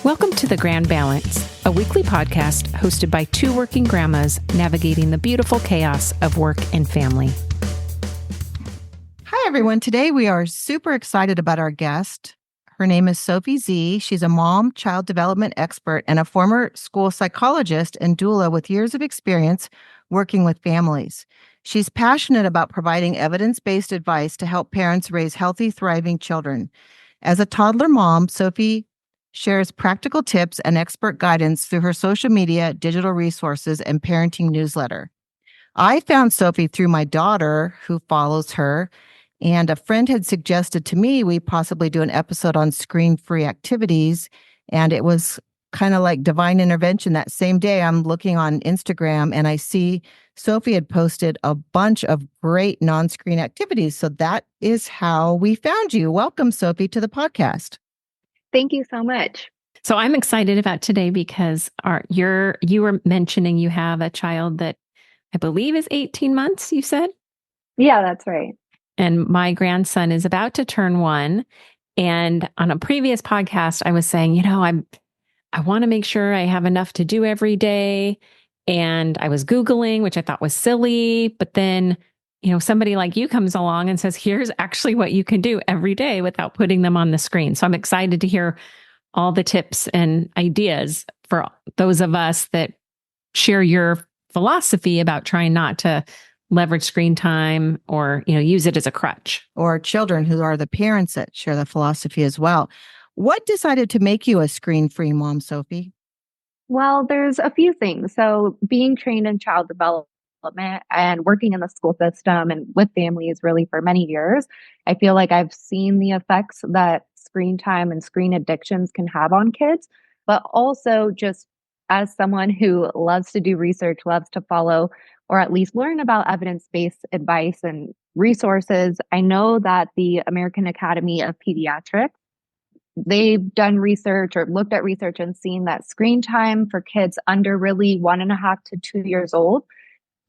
Welcome to The Grand Balance, a weekly podcast hosted by two working grandmas navigating the beautiful chaos of work and family. Hi, everyone. Today we are super excited about our guest. Her name is Sophie Zee. She's a mom, child development expert, and a former school psychologist and doula with years of experience working with families. She's passionate about providing evidence-based advice to help parents raise healthy, thriving children. As a toddler mom, Sophie shares practical tips and expert guidance through her social media, digital resources, and parenting newsletter. I found Sophie through my daughter, who follows her, and a friend had suggested to me we possibly do an episode on screen-free activities, and it was kind of like divine intervention. That same day, I'm looking on Instagram, and I see Sophie had posted a bunch of great non-screen activities, so that is how we found you. Welcome, Sophie, to the podcast. Thank you so much. So I'm excited about today because you were mentioning you have a child that I believe is 18 months, you said? Yeah, that's right. And my grandson is about to turn 1. And on a previous podcast, I was saying, I want to make sure I have enough to do every day. And I was Googling, which I thought was silly. But then, somebody like you comes along and says, here's actually what you can do every day without putting them on the screen. So I'm excited to hear all the tips and ideas for those of us that share your philosophy about trying not to leverage screen time or, use it as a crutch. Or children who are the parents that share the philosophy as well. What decided to make you a screen-free mom, Sophie? Well, there's a few things. So being trained in child development and working in the school system and with families really for many years, I feel like I've seen the effects that screen time and screen addictions can have on kids, but also just as someone who loves to do research, loves to follow or at least learn about evidence-based advice and resources, I know that the American Academy of Pediatrics, they've done research or looked at research and seen that screen time for kids under really 1.5 to 2 years old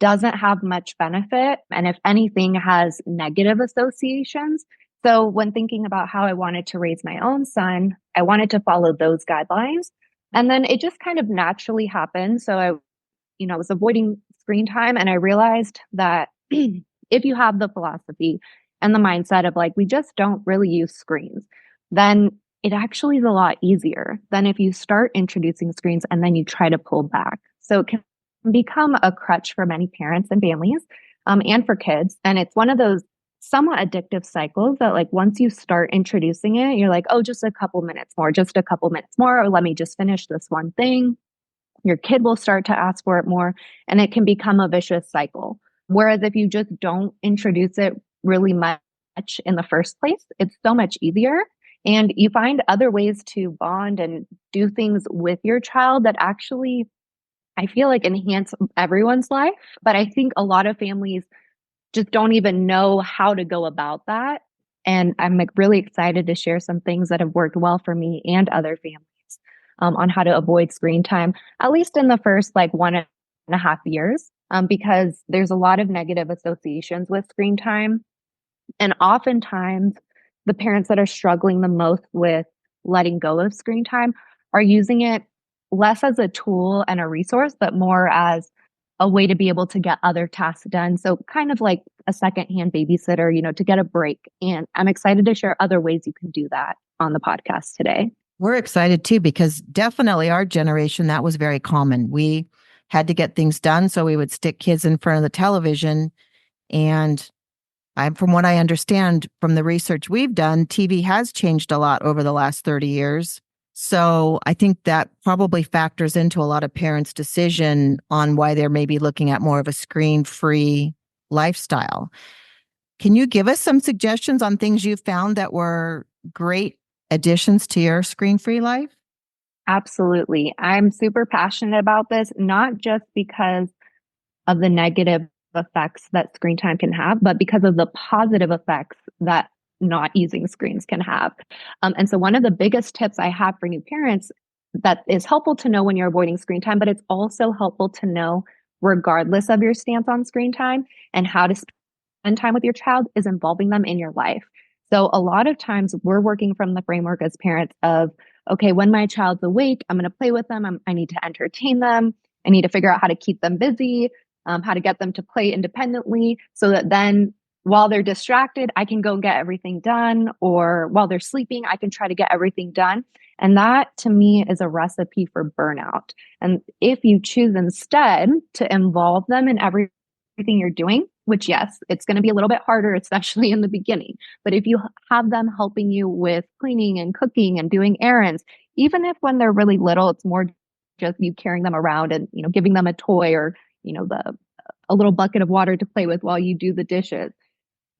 doesn't have much benefit. And if anything, has negative associations. So when thinking about how I wanted to raise my own son, I wanted to follow those guidelines. And then it just kind of naturally happened. So I was avoiding screen time. And I realized that if you have the philosophy and the mindset of like, we just don't really use screens, then it actually is a lot easier than if you start introducing screens and then you try to pull back. So it can become a crutch for many parents and families, and for kids. And it's one of those somewhat addictive cycles that like once you start introducing it, you're like, oh, just a couple minutes more, or let me just finish this one thing. Your kid will start to ask for it more, and it can become a vicious cycle. Whereas if you just don't introduce it really much in the first place, it's so much easier. And you find other ways to bond and do things with your child that actually, I feel like, enhance everyone's life. But I think a lot of families just don't even know how to go about that. And I'm like really excited to share some things that have worked well for me and other families on how to avoid screen time, at least in the first like 1.5 years, because there's a lot of negative associations with screen time. And oftentimes the parents that are struggling the most with letting go of screen time are using it less as a tool and a resource, but more as a way to be able to get other tasks done. So kind of like a secondhand babysitter, to get a break. And I'm excited to share other ways you can do that on the podcast today. We're excited too, because definitely our generation, that was very common. We had to get things done, so we would stick kids in front of the television. And from what I understand from the research we've done, TV has changed a lot over the last 30 years. So I think that probably factors into a lot of parents' decision on why they're maybe looking at more of a screen-free lifestyle. Can you give us some suggestions on things you found that were great additions to your screen-free life? Absolutely. I'm super passionate about this, not just because of the negative effects that screen time can have, but because of the positive effects that not using screens can have. And so one of the biggest tips I have for new parents that is helpful to know when you're avoiding screen time, but it's also helpful to know regardless of your stance on screen time and how to spend time with your child, is involving them in your life. So a lot of times we're working from the framework as parents of okay, when my child's awake, I'm going to play with them. I need to entertain them. I need to figure out how to keep them busy, how to get them to play independently so that then while they're distracted, I can go get everything done. Or while they're sleeping, I can try to get everything done. And that to me is a recipe for burnout. And if you choose instead to involve them in everything you're doing, which yes, it's going to be a little bit harder, especially in the beginning. But if you have them helping you with cleaning and cooking and doing errands, even if when they're really little, it's more just you carrying them around and, giving them a toy or, a little bucket of water to play with while you do the dishes,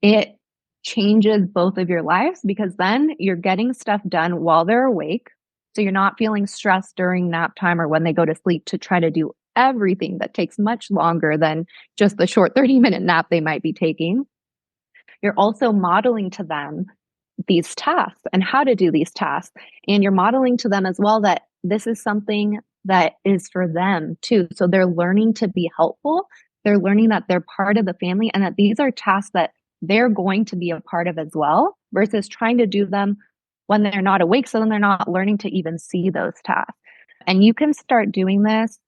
it changes both of your lives because then you're getting stuff done while they're awake. So you're not feeling stressed during nap time or when they go to sleep to try to do everything that takes much longer than just the short 30-minute nap they might be taking. You're also modeling to them these tasks and how to do these tasks. And you're modeling to them as well that this is something that is for them too. So they're learning to be helpful. They're learning that they're part of the family and that these are tasks that they're going to be a part of as well, versus trying to do them when they're not awake. So then they're not learning to even see those tasks. And you can start doing this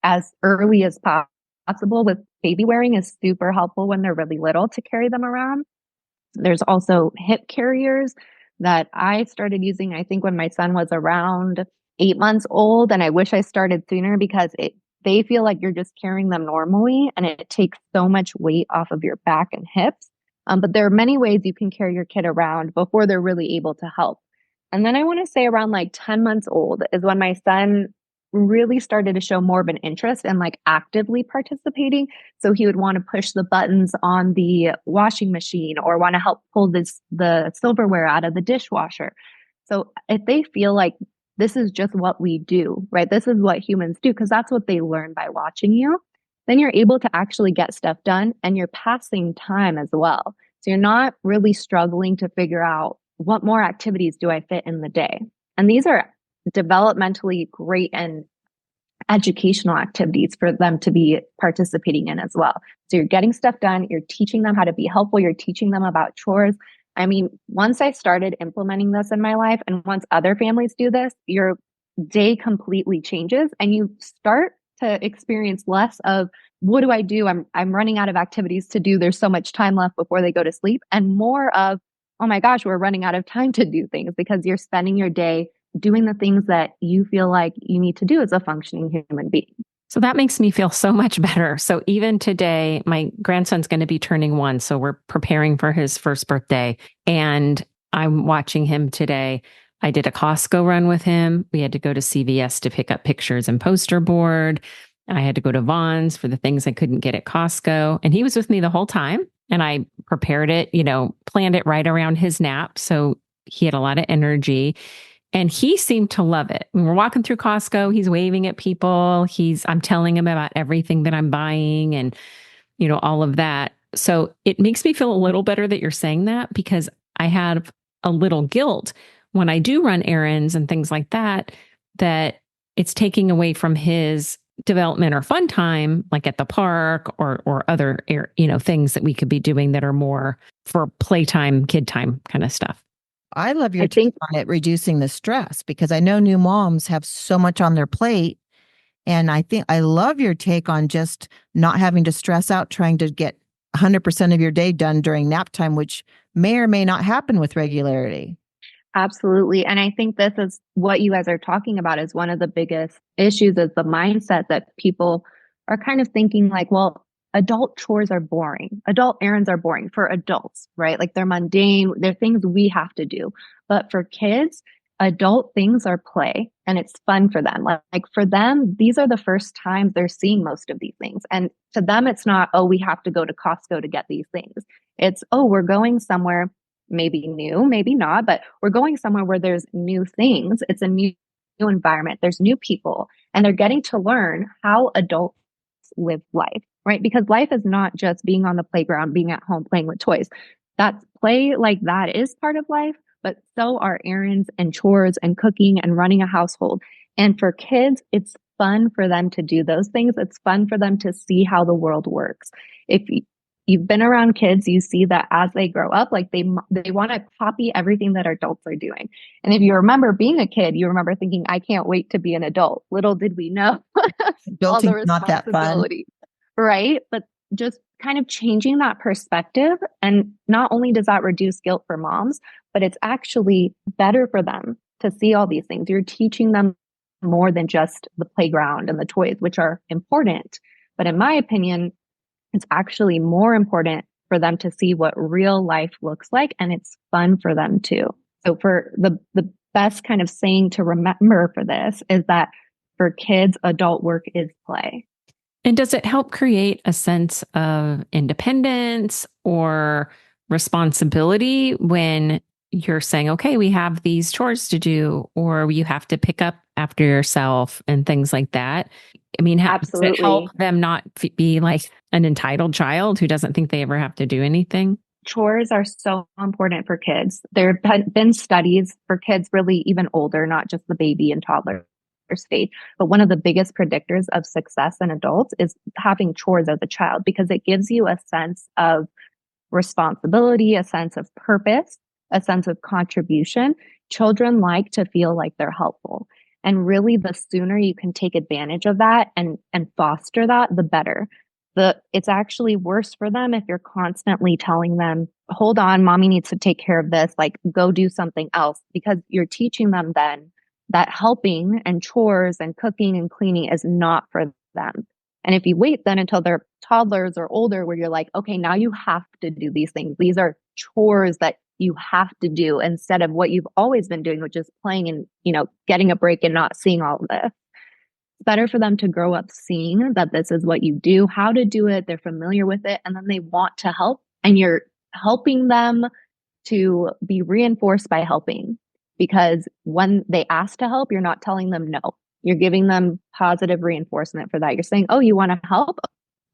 as early as possible. With baby wearing is super helpful when they're really little to carry them around. There's also hip carriers that I started using, I think, when my son was around 8 months old. And I wish I started sooner because they feel like you're just carrying them normally and it takes so much weight off of your back and hips. But there are many ways you can carry your kid around before they're really able to help. And then I want to say around like 10 months old is when my son really started to show more of an interest in like actively participating. So he would want to push the buttons on the washing machine or want to help pull the silverware out of the dishwasher. So if they feel like this is just what we do, right? This is what humans do, because that's what they learn by watching you. Then you're able to actually get stuff done and you're passing time as well. So you're not really struggling to figure out what more activities do I fit in the day. And these are developmentally great and educational activities for them to be participating in as well. So you're getting stuff done, you're teaching them how to be helpful, you're teaching them about chores. I mean, once I started implementing this in my life and once other families do this, your day completely changes and you start to experience less of what do I do? I'm running out of activities to do. There's so much time left before they go to sleep, and more of, oh my gosh, we're running out of time to do things because you're spending your day doing the things that you feel like you need to do as a functioning human being. So that makes me feel so much better. So even today, my grandson's going to be turning 1. So we're preparing for his first birthday and I'm watching him today. I did a Costco run with him. We had to go to CVS to pick up pictures and poster board. I had to go to Vaughn's for the things I couldn't get at Costco. And he was with me the whole time. And I prepared it, planned it right around his nap. So he had a lot of energy. And he seemed to love it. When we're walking through Costco, he's waving at people. I'm telling him about everything that I'm buying and, all of that. So it makes me feel a little better that you're saying that, because I have a little guilt when I do run errands and things like that, that it's taking away from his development or fun time, like at the park or other, things that we could be doing that are more for playtime, kid time kind of stuff. I love your take on it, reducing the stress, because I know new moms have so much on their plate. And I love your take on just not having to stress out trying to get 100% of your day done during nap time, which may or may not happen with regularity. Absolutely. And I think this is what you guys are talking about is one of the biggest issues is the mindset that people are kind of thinking like, well, adult chores are boring. Adult errands are boring for adults, right? Like they're mundane. They're things we have to do. But for kids, adult things are play and it's fun for them. Like for them, these are the first times they're seeing most of these things. And to them, it's not, oh, we have to go to Costco to get these things. It's, oh, we're going somewhere, maybe new, maybe not, but we're going somewhere where there's new things. It's a new environment. There's new people and they're getting to learn how adults live life, right? Because life is not just being on the playground, being at home, playing with toys. That play like that is part of life, but so are errands and chores and cooking and running a household. And for kids, it's fun for them to do those things. It's fun for them to see how the world works. If you've been around kids, you see that as they grow up, like they want to copy everything that adults are doing. And if you remember being a kid, you remember thinking, I can't wait to be an adult. Little did we know all the Adulting's not that fun. responsibility, right? But just kind of changing that perspective. And not only does that reduce guilt for moms, but it's actually better for them to see all these things. You're teaching them more than just the playground and the toys, which are important. But in my opinion, it's actually more important for them to see what real life looks like, and it's fun for them too. So for the best kind of saying to remember for this is that for kids, adult work is play. And does it help create a sense of independence or responsibility when you're saying, okay, we have these chores to do, or you have to pick up after yourself and things like that? I mean, does it help them not be like an entitled child who doesn't think they ever have to do anything? Chores are so important for kids. There have been studies for kids really even older, not just the baby and toddler stage. But one of the biggest predictors of success in adults is having chores as a child, because it gives you a sense of responsibility, a sense of purpose, a sense of contribution. Children like to feel like they're helpful. And really, the sooner you can take advantage of that and foster that, the better. It's actually worse for them if you're constantly telling them, hold on, mommy needs to take care of this, like go do something else, because you're teaching them then that helping and chores and cooking and cleaning is not for them. And if you wait then until they're toddlers or older, where you're like, okay, now you have to do these things. These are chores that you have to do instead of what you've always been doing, which is playing and, getting a break and not seeing all of this. It's better for them to grow up seeing that this is what you do, how to do it. They're familiar with it, and then they want to help. And you're helping them to be reinforced by helping, because when they ask to help, you're not telling them no. You're giving them positive reinforcement for that. You're saying, oh, you want to help?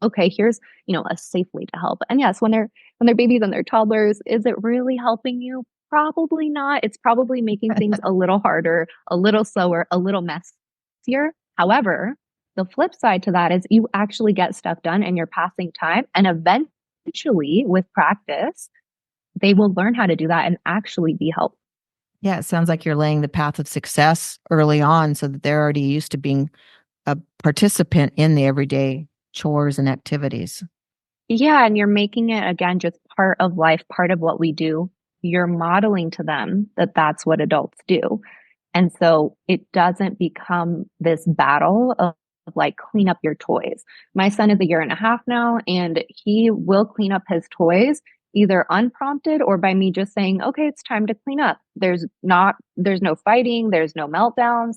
Okay, here's, a safe way to help. And yes, when they're babies and they're toddlers, is it really helping you? Probably not. It's probably making things a little harder, a little slower, a little messier. However, the flip side to that is you actually get stuff done and you're passing time. And eventually, with practice, they will learn how to do that and actually be helpful. Yeah, it sounds like you're laying the path of success early on so that they're already used to being a participant in the everyday chores and activities. Yeah, and you're making it, again, just part of life, part of what we do. You're modeling to them that that's what adults do. And so it doesn't become this battle of like, clean up your toys. My son is 1.5 years now, and he will clean up his toys either unprompted or by me just saying, okay, it's time to clean up. There's no fighting, there's no meltdowns,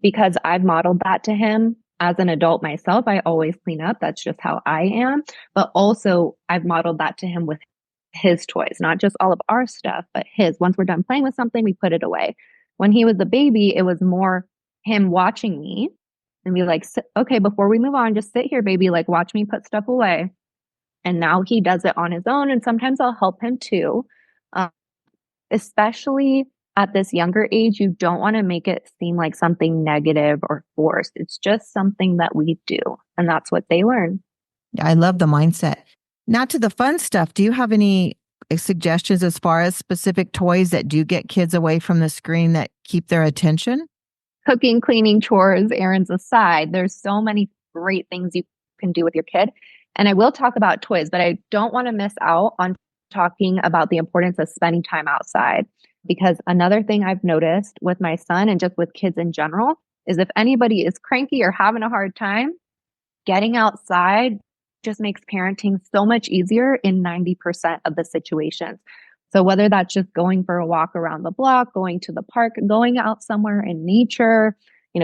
because I've modeled that to him. As an adult myself, I always clean up. That's just how I am. But also I've modeled that to him with his toys, not just all of our stuff, but his. Once we're done playing with something, we put it away. When he was a baby, it was more him watching me and be like, okay, before we move on, just sit here, baby, like watch me put stuff away. And now he does it on his own. And sometimes I'll help him too. Especially at this younger age, you don't want to make it seem like something negative or forced. It's just something that we do. And that's what they learn. I love the mindset. Now to the fun stuff. Do you have any suggestions as far as specific toys that do get kids away from the screen that keep their attention? Cooking, cleaning, chores, errands aside, there's so many great things you can do with your kid. And I will talk about toys, but I don't want to miss out on talking about the importance of spending time outside. Because another thing I've noticed with my son and just with kids in general is if anybody is cranky or having a hard time, getting outside just makes parenting so much easier in 90% of the situations. So whether that's just going for a walk around the block, going to the park, going out somewhere in nature,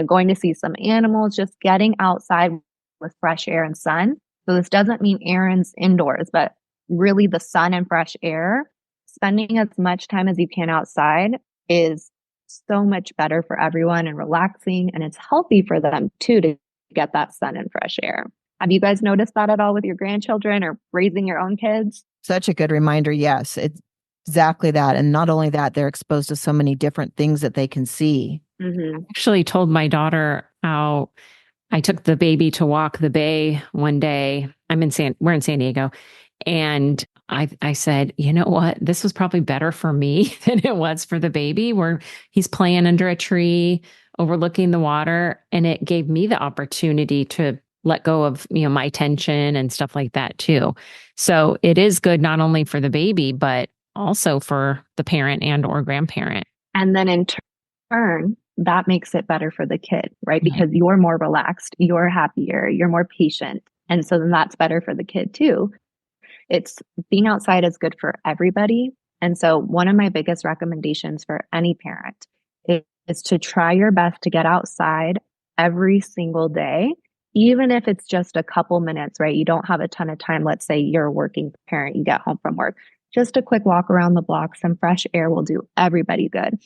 going to see some animals, just getting outside with fresh air and sun. So this doesn't mean errands indoors, but really the sun and fresh air. Spending as much time as you can outside is so much better for everyone and relaxing, and it's healthy for them too to get that sun and fresh air. Have you guys noticed that at all with your grandchildren or raising your own kids? Such a good reminder. Yes, it's exactly that. And not only that, they're exposed to so many different things that they can see. I actually told my daughter how I took the baby to walk the bay one day. We're in San Diego. And I said, you know what? This was probably better for me than it was for the baby, where he's playing under a tree, overlooking the water. And it gave me the opportunity to let go of, my tension and stuff like that too. So it is good not only for the baby, but also for the parent and or grandparent. And then in turn, that makes it better for the kid, right? Right. Because you're more relaxed, you're happier, you're more patient. And so then that's better for the kid too. It's being outside is good for everybody. And so one of my biggest recommendations for any parent is to try your best to get outside every single day, even if it's just a couple minutes, right? You don't have a ton of time. Let's say you're a working parent, you get home from work, just a quick walk around the block, some fresh air will do everybody good.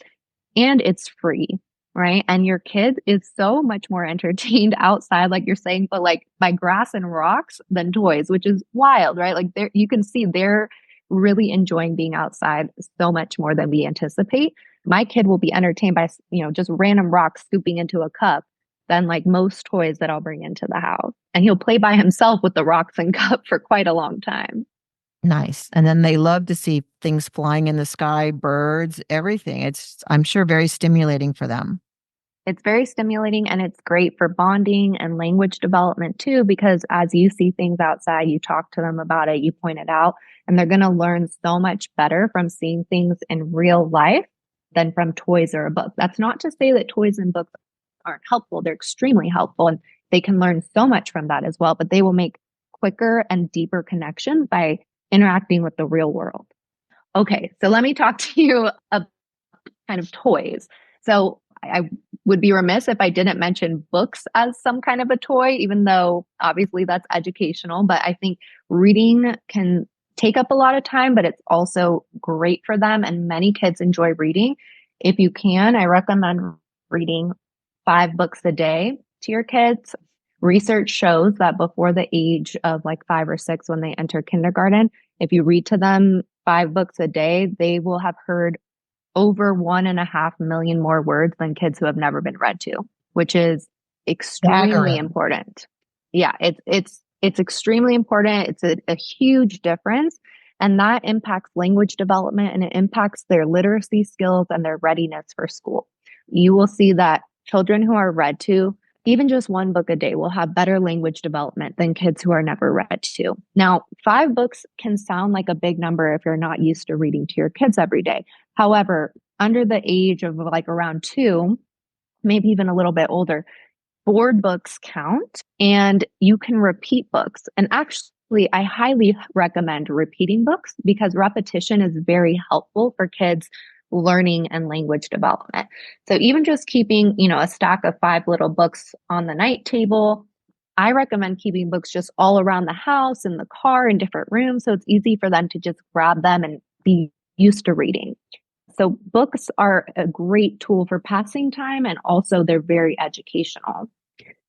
And it's free, right? And your kid is so much more entertained outside, like you're saying, but like by grass and rocks than toys, which is wild, right? Like you can see they're really enjoying being outside so much more than we anticipate. My kid will be entertained by, just random rocks scooping into a cup than like most toys that I'll bring into the house. And he'll play by himself with the rocks and cup for quite a long time. Nice. And then they love to see things flying in the sky, birds, everything. It's, I'm sure, very stimulating for them. It's very stimulating and it's great for bonding and language development too, because as you see things outside, you talk to them about it, you point it out, and they're going to learn so much better from seeing things in real life than from toys or a book. That's not to say that toys and books aren't helpful. They're extremely helpful and they can learn so much from that as well, but they will make quicker and deeper connections by interacting with the real world. Okay, so let me talk to you about kind of toys. So I would be remiss if I didn't mention books as some kind of a toy, even though obviously that's educational. But I think reading can take up a lot of time, but it's also great for them. And many kids enjoy reading. If you can, I recommend reading 5 books a day to your kids. Research shows that before the age of like 5 or 6, when they enter kindergarten, if you read to them 5 books a day, they will have heard over 1.5 million more words than kids who have never been read to, which is extremely important. Yeah, it's extremely important. It's a huge difference. And that impacts language development and it impacts their literacy skills and their readiness for school. You will see that children who are read to, even just 1 book a day, will have better language development than kids who are never read to. Now, 5 books can sound like a big number if you're not used to reading to your kids every day. However, under the age of like around 2, maybe even a little bit older, board books count and you can repeat books. And actually, I highly recommend repeating books because repetition is very helpful for kids learning and language development. So even just keeping, a stack of 5 little books on the night table, I recommend keeping books just all around the house, in the car, in different rooms. So it's easy for them to just grab them and be used to reading. So books are a great tool for passing time and also they're very educational.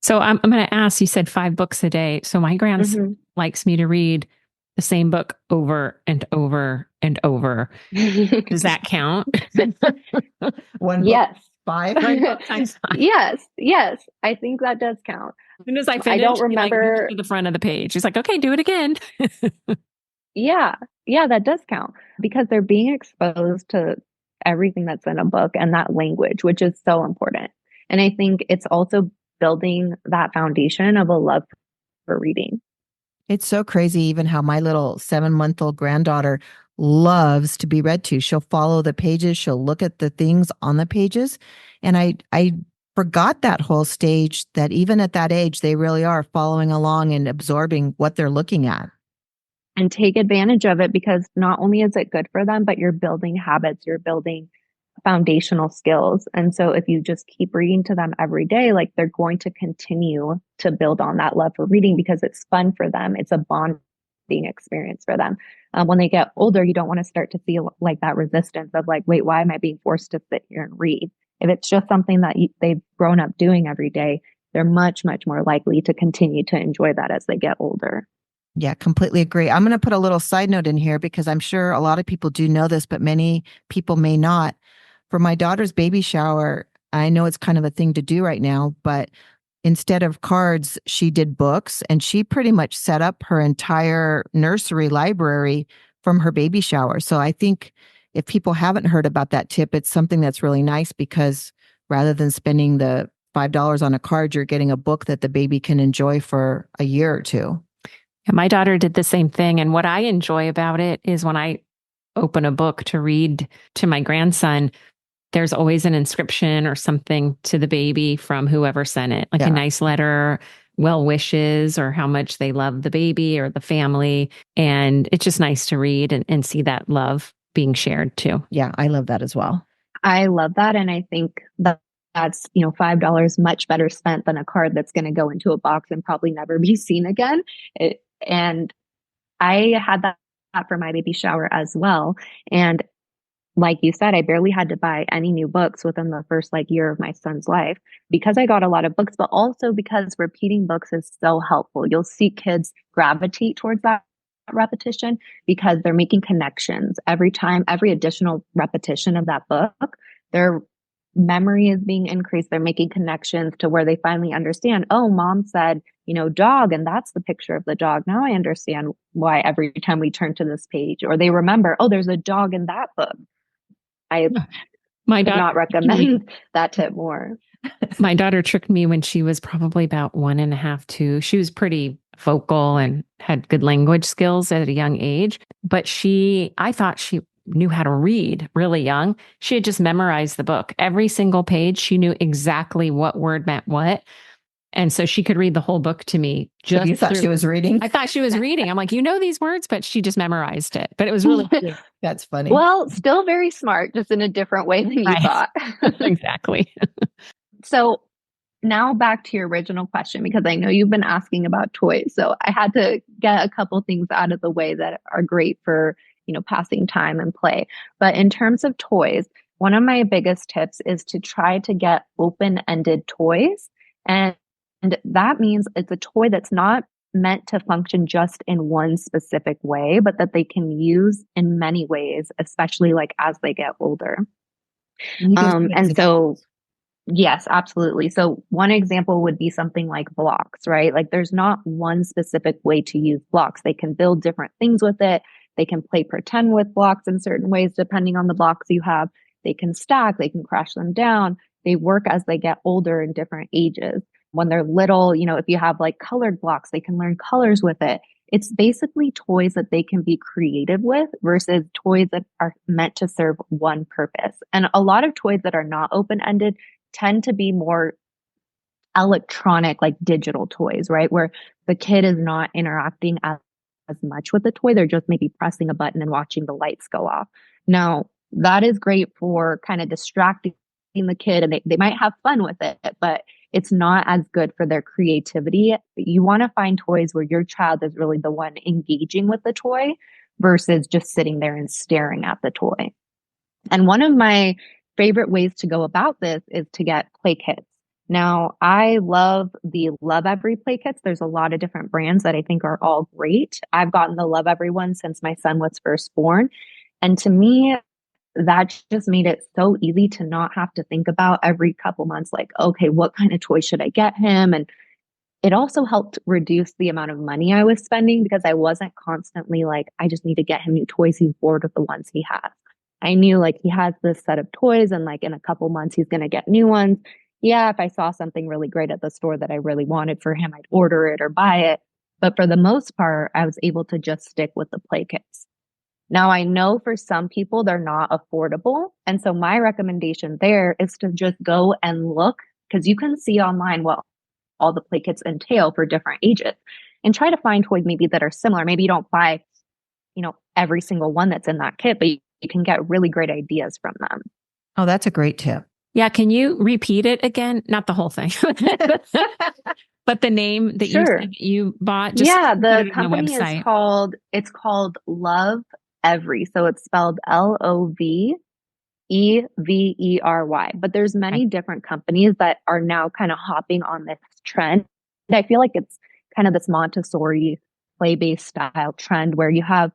So I'm going to ask, you said 5 books a day. So my grandson likes me to read the same book over and over and over. Does that count? One book, yes. 5 times 5. Yes. I think that does count. As soon as I finish, I don't remember to the front of the page. He's like, okay, do it again. Yeah, that does count because they're being exposed to everything that's in a book and that language, which is so important. And I think it's also building that foundation of a love for reading. It's so crazy, even how my little 7-month-old granddaughter loves to be read to. She'll follow the pages. She'll look at the things on the pages. And I forgot that whole stage, that even at that age, they really are following along and absorbing what they're looking at. And take advantage of it because not only is it good for them, but you're building habits, you're building foundational skills. And so if you just keep reading to them every day, like they're going to continue to build on that love for reading because it's fun for them. It's a bonding experience for them. When they get older, you don't want to start to feel like that resistance of like, wait, why am I being forced to sit here and read? If it's just something that they've grown up doing every day, they're much, much more likely to continue to enjoy that as they get older. Yeah, completely agree. I'm going to put a little side note in here because I'm sure a lot of people do know this, but many people may not. For my daughter's baby shower, I know it's kind of a thing to do right now, but instead of cards, she did books, and she pretty much set up her entire nursery library from her baby shower. So I think if people haven't heard about that tip, it's something that's really nice, because rather than spending the $5 on a card, you're getting a book that the baby can enjoy for a year or two. And my daughter did the same thing. And what I enjoy about it is when I open a book to read to my grandson, there's always an inscription or something to the baby from whoever sent it, like a nice letter, well wishes, or how much they love the baby or the family. And it's just nice to read and see that love being shared too. Yeah, I love that as well. I love that. And I think that's, $5 much better spent than a card that's going to go into a box and probably never be seen again. And I had that for my baby shower as well. And like you said, I barely had to buy any new books within the first year of my son's life, because I got a lot of books, but also because repeating books is so helpful. You'll see kids gravitate towards that repetition because they're making connections every time, every additional repetition of that book. Their memory is being increased. They're making connections to where they finally understand, oh, mom said, dog, and that's the picture of the dog. Now I understand why every time we turn to this page. Or they remember, oh, there's a dog in that book. I would not recommend that tip more. My daughter tricked me when she was probably about 1.5, 2. She was pretty vocal and had good language skills at a young age, but I thought she knew how to read really young. She had just memorized the book. Every single page, she knew exactly what word meant what. And so she could read the whole book to me. You thought she was reading? I thought she was reading. I'm like, these words, but she just memorized it. But it was really cute. That's funny. Well, still very smart, just in a different way than you thought. Exactly. So now back to your original question, because I know you've been asking about toys. So I had to get a couple things out of the way that are great for, passing time and play. But in terms of toys, one of my biggest tips is to try to get open-ended toys. And that means it's a toy that's not meant to function just in one specific way, but that they can use in many ways, especially as they get older. And so, yes, absolutely. So one example would be something like blocks, right? There's not one specific way to use blocks. They can build different things with it. They can play pretend with blocks in certain ways, depending on the blocks you have. They can stack, they can crash them down. They work as they get older in different ages. When they're little, if you have colored blocks, they can learn colors with it. It's basically toys that they can be creative with versus toys that are meant to serve one purpose. And a lot of toys that are not open-ended tend to be more electronic, digital toys, right? Where the kid is not interacting as much with the toy. They're just maybe pressing a button and watching the lights go off. Now, that is great for kind of distracting the kid, and they might have fun with it, but it's not as good for their creativity. You want to find toys where your child is really the one engaging with the toy versus just sitting there and staring at the toy. And one of my favorite ways to go about this is to get play kits. Now, I love the Love Every play kits. There's a lot of different brands that I think are all great. I've gotten the Love Every one since my son was first born. And to me, that just made it so easy to not have to think about every couple months, okay, what kind of toy should I get him? And it also helped reduce the amount of money I was spending, because I wasn't constantly I just need to get him new toys. He's bored with the ones he has. I knew he has this set of toys, and in a couple months, he's going to get new ones. Yeah, if I saw something really great at the store that I really wanted for him, I'd order it or buy it. But for the most part, I was able to just stick with the play kits. Now, I know for some people, they're not affordable. And so my recommendation there is to just go and look, because you can see online what all the play kits entail for different ages, and try to find toys maybe that are similar. Maybe you don't buy, every single one that's in that kit, but you can get really great ideas from them. Oh, that's a great tip. Yeah. Can you repeat it again? Not the whole thing, but the name that you bought. Just the company is called Love Every. So it's spelled LOVEVERY. But there's many different companies that are now kind of hopping on this trend. And I feel like it's kind of this Montessori play-based style trend where you have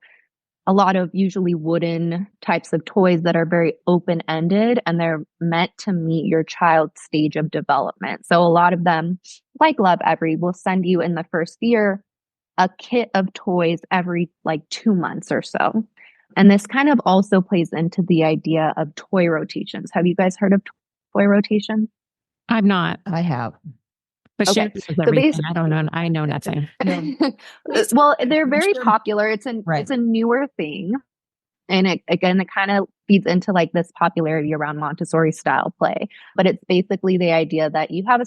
a lot of usually wooden types of toys that are very open-ended, and they're meant to meet your child's stage of development. So a lot of them, like Love Every, will send you in the first year a kit of toys every like 2 months or so. And this kind of also plays into the idea of toy rotations. Have you guys heard of toy rotations? I'm not. I have. But Okay. Sherry knows everything. I don't know. I know nothing. Well, they're very Sure. popular. It's a newer thing. And it kind of feeds into like this popularity around Montessori style play. But it's basically the idea that you have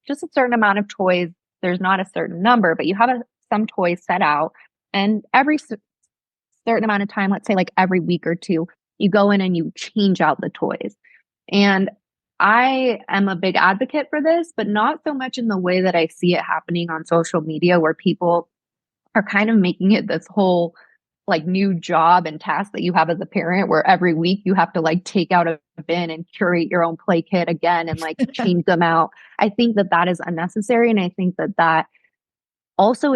just a certain amount of toys. There's not a certain number, but you have some toys set out, and every certain amount of time, let's say like every week or two, you go in and you change out the toys. And I am a big advocate for this, but not so much in the way that I see it happening on social media, where people are kind of making it this whole like new job and task that you have as a parent, where every week you have to like take out a bin and curate your own play kit again and like change them out. I think that is unnecessary. And I think that also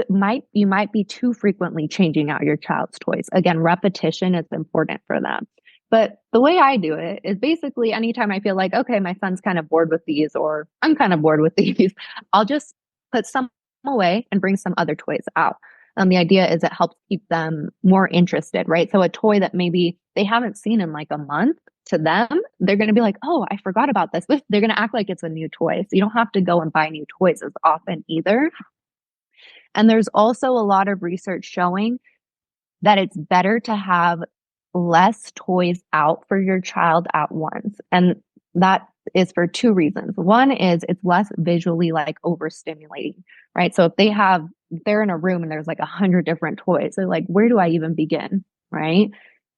you might be too frequently changing out your child's toys. Again, repetition is important for them. But the way I do it is basically anytime I feel like, okay, my son's kind of bored with these, or I'm kind of bored with these, I'll just put some away and bring some other toys out. The idea is it helps keep them more interested, right? So a toy that maybe they haven't seen in like a month, to them, they're going to be like, oh, I forgot about this. They're going to act like it's a new toy. So you don't have to go and buy new toys as often either. And there's also a lot of research showing that it's better to have less toys out for your child at once. And that is for two reasons. One is it's less visually like overstimulating, right? So if they're in a room and there's like 100 different toys, they're like, where do I even begin, right?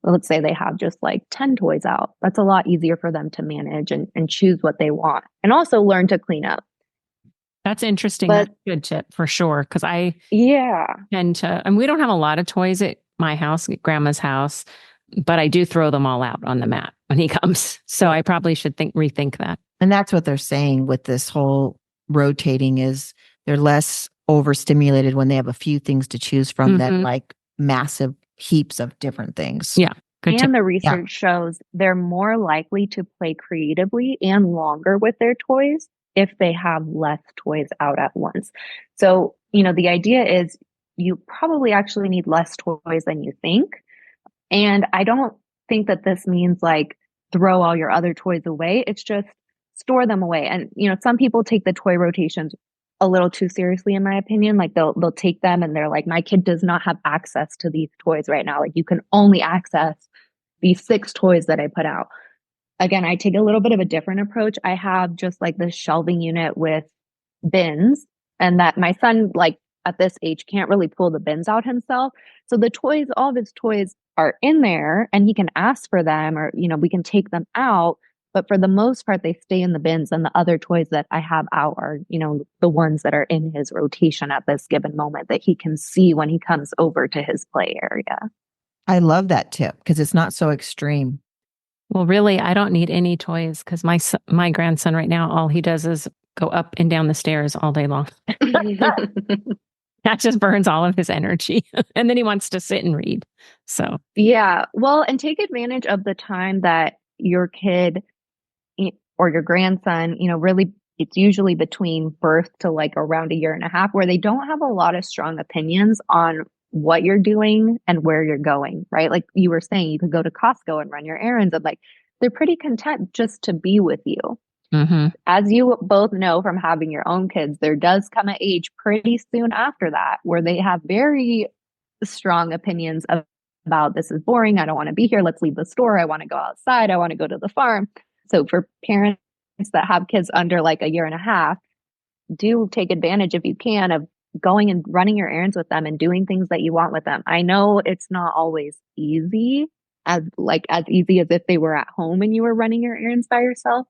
Well, let's say they have just like 10 toys out. That's a lot easier for them to manage and choose what they want, and also learn to clean up. That's interesting. But That's a good tip for sure. Because I yeah, tend to, and we don't have a lot of toys at my house, at grandma's house, but I do throw them all out on the mat when he comes. So I probably should rethink that. And that's what they're saying with this whole rotating, is they're less overstimulated when they have a few things to choose from than like massive heaps of different things. Yeah. Good tip. and the research shows they're more likely to play creatively and longer with their toys if they have less toys out at once. So, the idea is you probably actually need less toys than you think. And I don't think that this means like throw all your other toys away. It's just store them away. And, some people take the toy rotations a little too seriously, in my opinion. Like they'll take them and they're like, my kid does not have access to these toys right now. Like you can only access these 6 toys that I put out. Again, I take a little bit of a different approach. I have just like this shelving unit with bins, and that my son, like at this age, can't really pull the bins out himself. So the toys, all of his toys are in there, and he can ask for them, or, we can take them out. But for the most part, they stay in the bins, and the other toys that I have out are, the ones that are in his rotation at this given moment that he can see when he comes over to his play area. I love that tip because it's not so extreme. Well, really, I don't need any toys because my grandson right now, all he does is go up and down the stairs all day long. That just burns all of his energy. And then he wants to sit and read. So, yeah. Well, and take advantage of the time that your kid or your grandson, really, it's usually between birth to like around 1.5 years, where they don't have a lot of strong opinions on what you're doing and where you're going, right? Like you were saying, you could go to Costco and run your errands, and like they're pretty content just to be with you. As you both know from having your own kids, there does come an age pretty soon after that where they have very strong opinions about this is boring. I don't want to be here. Let's leave the store. I want to go outside. I want to go to the farm. So for parents that have kids under like 1.5 years, do take advantage if you can of going and running your errands with them and doing things that you want with them. I know it's not always easy, as easy as if they were at home and you were running your errands by yourself,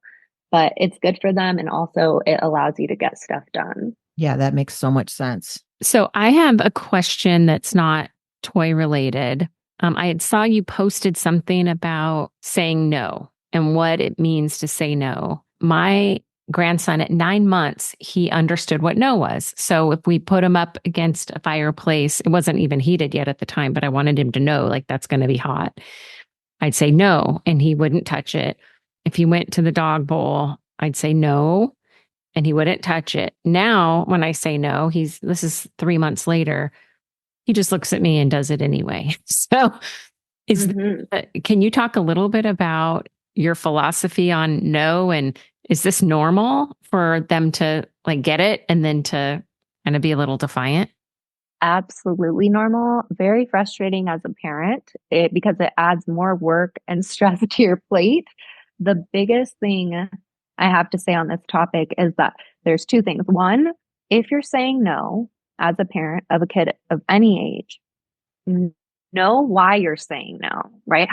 but it's good for them. And also it allows you to get stuff done. Yeah, that makes so much sense. So I have a question that's not toy related. I saw you posted something about saying no and what it means to say no. My grandson at 9 months, he understood what no was. So if we put him up against a fireplace, it wasn't even heated yet at the time, but I wanted him to know like that's going to be hot. I'd say no, and he wouldn't touch it. If he went to the dog bowl, I'd say no, and he wouldn't touch it. Now, when I say no, this is 3 months later, he just looks at me and does it anyway. So can you talk a little bit about your philosophy on no, and is this normal for them to like get it and then to kind of be a little defiant? Absolutely normal. Very frustrating as a parent because it adds more work and stress to your plate. The biggest thing I have to say on this topic is that there's two things. One, if you're saying no as a parent of a kid of any age, know why you're saying no, right?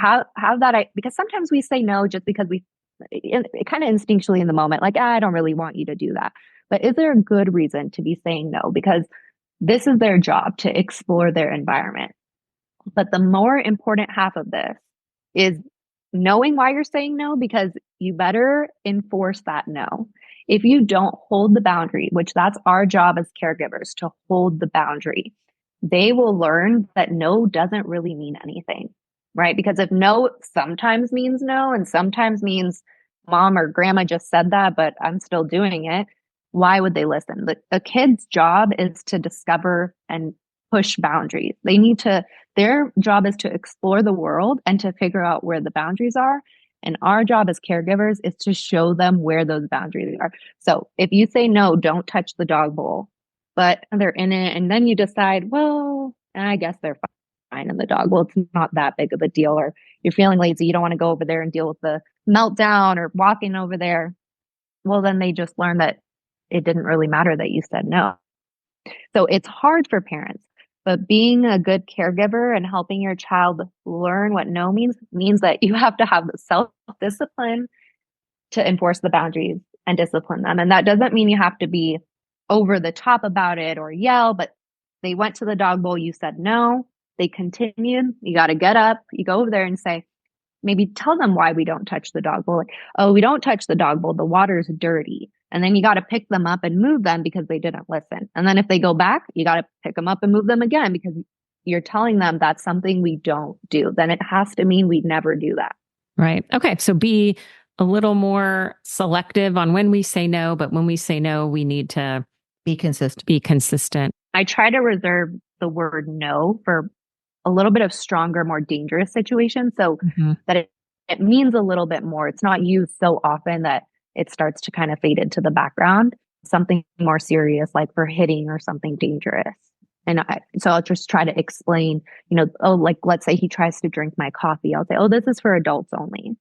Because sometimes we say no just because it kind of instinctually in the moment, like, I don't really want you to do that. But is there a good reason to be saying no? Because this is their job to explore their environment. But the more important half of this is knowing why you're saying no, because you better enforce that no. If you don't hold the boundary, which that's our job as caregivers to hold the boundary, they will learn that no doesn't really mean anything, right? Because if no sometimes means no and sometimes means mom or grandma just said that, but I'm still doing it, why would they listen? A kid's job is to discover and push boundaries. Their job is to explore the world and to figure out where the boundaries are. And our job as caregivers is to show them where those boundaries are. So if you say, no, don't touch the dog bowl, but they're in it, and then you decide, well, I guess they're fine in the dog bowl. It's not that big of a deal. Or you're feeling lazy. You don't want to go over there and deal with the meltdown or walking over there. Well, then they just learn that it didn't really matter that you said no. So it's hard for parents, but being a good caregiver and helping your child learn what no means that you have to have the self-discipline to enforce the boundaries and discipline them. And that doesn't mean you have to be over the top about it or yell, but they went to the dog bowl, you said no, they continued, you got to get up, you go over there and say, maybe tell them why we don't touch the dog bowl. Like, oh, we don't touch the dog bowl, the water's dirty. And then you got to pick them up and move them because they didn't listen. And then if they go back, you got to pick them up and move them again because you're telling them that's something we don't do. Then it has to mean we never do that. Right. Okay. So be a little more selective on when we say no, but when we say no, we need to be consistent. I try to reserve the word no for a little bit of stronger, more dangerous situations. So that it means a little bit more. It's not used so often that it starts to kind of fade into the background. Something more serious, like for hitting or something dangerous. And so I'll just try to explain, like let's say he tries to drink my coffee. I'll say, oh, this is for adults only.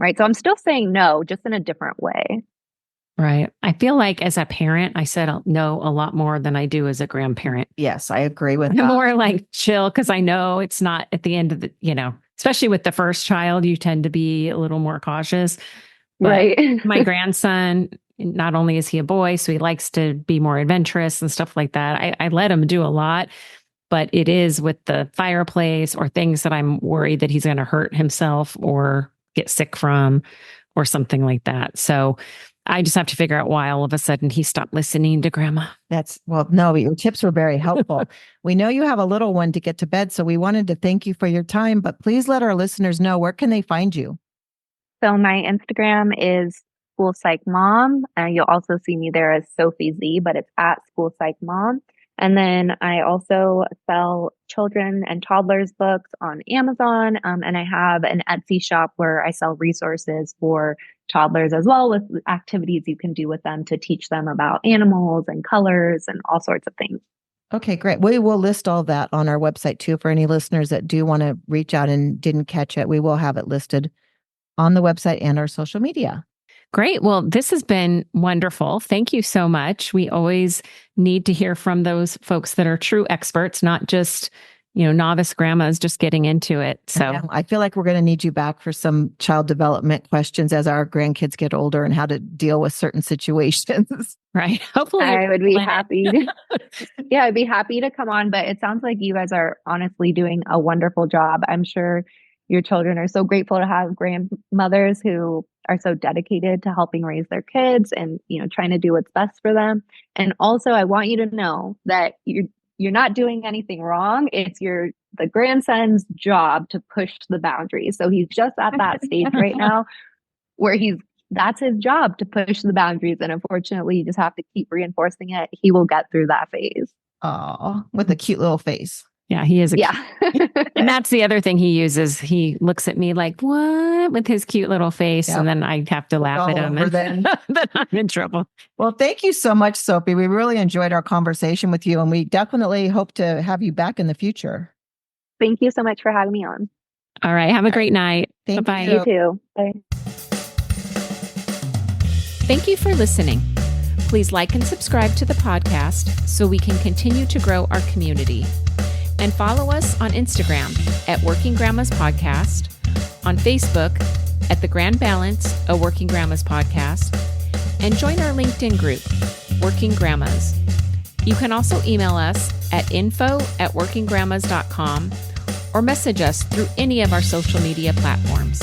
Right. So I'm still saying no, just in a different way. Right. I feel like as a parent, I said no a lot more than I do as a grandparent. Yes, I agree with that. I'm more like chill because I know it's not at the end of especially with the first child, you tend to be a little more cautious. But right. My grandson, not only is he a boy, so he likes to be more adventurous and stuff like that. I let him do a lot, but it is with the fireplace or things that I'm worried that he's going to hurt himself or get sick from or something like that. So I just have to figure out why all of a sudden he stopped listening to grandma. No, but your tips were very helpful. We know you have a little one to get to bed, so we wanted to thank you for your time, but please let our listeners know, where can they find you? So my Instagram is School Psych Mom. You'll also see me there as Sophie Zee, but it's at School Psych Mom. And then I also sell children and toddlers books on Amazon. And I have an Etsy shop where I sell resources for toddlers as well, with activities you can do with them to teach them about animals and colors and all sorts of things. Okay, great. We will list all that on our website too for any listeners that do want to reach out and didn't catch it. We will have it listed on the website and our social media. Great. Well, this has been wonderful. Thank you so much. We always need to hear from those folks that are true experts, not just, novice grandmas just getting into it. So I feel like we're going to need you back for some child development questions as our grandkids get older and how to deal with certain situations. Right. Hopefully I would be happy. Yeah, I'd be happy to come on, but it sounds like you guys are honestly doing a wonderful job. I'm sure your children are so grateful to have grandmothers who are so dedicated to helping raise their kids and, trying to do what's best for them. And also, I want you to know that you're not doing anything wrong. It's the grandson's job to push the boundaries. So he's just at that stage right now where that's his job, to push the boundaries. And unfortunately, you just have to keep reinforcing it. He will get through that phase. Oh, with a cute little face. Yeah, he is a yeah. And that's the other thing he uses. He looks at me like, what? With his cute little face. Yep. And then I have to laugh at him. And then I'm in trouble. Well, thank you so much, Sophie. We really enjoyed our conversation with you, and we definitely hope to have you back in the future. Thank you so much for having me on. All right. Have a great night. Bye-bye. You too. Bye. Thank you for listening. Please like and subscribe to the podcast so we can continue to grow our community. And follow us on Instagram at Working Grandmas Podcast, on Facebook at The Grand Balance, a Working Grandmas Podcast, and join our LinkedIn group, Working Grandmas. You can also email us at info@workinggrandmas.com or message us through any of our social media platforms.